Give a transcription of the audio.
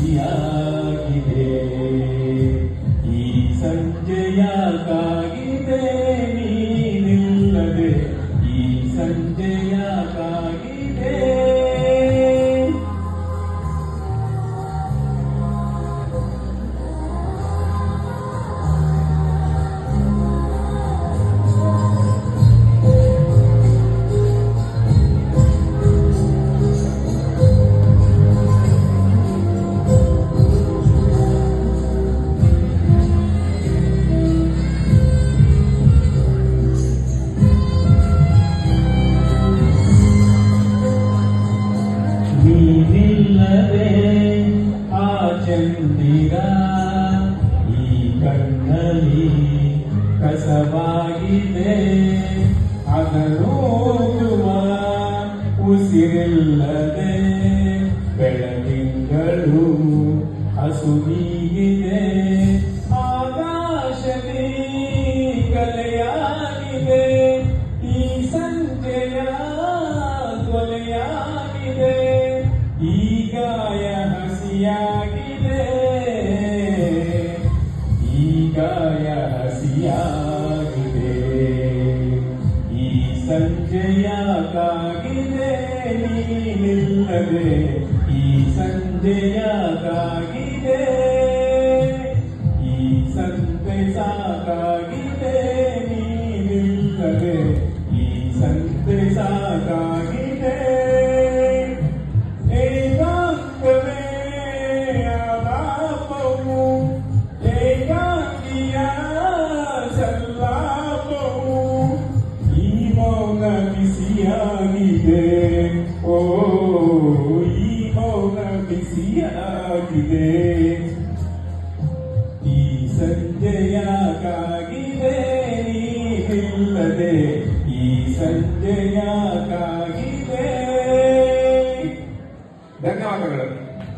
ಬಿಸಿಯಾಗಿದೆ. ಈ ಸಂಜೆಯಾಕಾಗಿದೆ ನೀನಿಲ್ಲದೆ, ಈ ಸಂಜೆಯಾಕಾಗಿದೆ. ನೀನಿಲ್ಲದೆ ಆ ಚಂದಿರ ಈ ಕಣ್ಣಲ್ಲಿ ಕಸವಾಗಿದೆ. ಅದರೂರುವ ಉಸಿರಿಲ್ಲದೆ ಬೆಳದಿಂಗಳು ಹಸುವಿಗಿದೆ. ಆಕಾಶದಿ ಕಲೆಯಾಗಿದೆ, ಈ ಸಂಜೆಯ ಕೊಲೆಯಾಗಿದೆ. ಈ ಗಾಯ ಹಸಿಯಾಗಿದೆ, ಈ ಗಾಯ ಹಸಿಯಾಗಿದೆ. ಈ ಸಂಜೆಯಾಕಾಗಿದೆ ನೀನಿಲ್ಲದೆ, ಈ ಸಂಜೆಯಾಕಾಗಿದೆ. ಈ ಸಂತೆ ಸಾಕಾಗಿದೆ ನೀನಿಲ್ಲದೆ, ಈ ಸಂತೆ ಸಾಕಾಗಿದೆ. ಏಕಾಂತವೇ ಆಲಾಪವು, ಏಕಾಂಗಿಯ ಸಲ್ಲಾಪವು. ಈ ಮೌನ ಬಿಸಿಯಾಗಿದೆ, ಓ ಈ ಮೌನ ಬಿಸಿಯಾಗಿದೆ. ಈ ಸಂಜೆಯಾಕಾಗಿದೆ ನೀನಿಲ್ಲದೆ, ಈ ಸಂಜೆಯಾಕಾಗಿದೆ. ಧನ್ಯವಾದಗಳು.